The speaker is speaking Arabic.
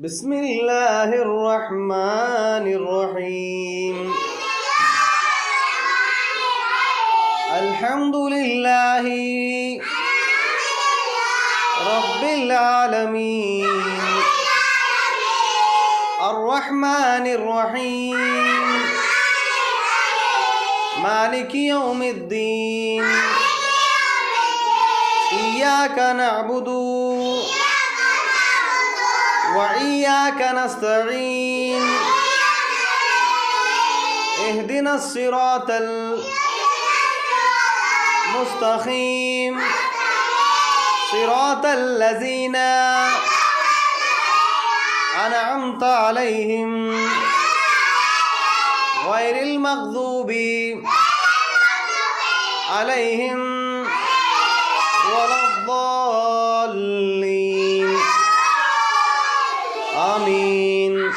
بسم الله الرحمن الرحيم الحمد لله رب العالمين الرحمن الرحيم مالك يوم الدين إياك نعبد وإياك نستعين اهدنا الصراط المستقيم صراط الذين أنعمت عليهم غير المغضوب عليهم ولا الضالين آمين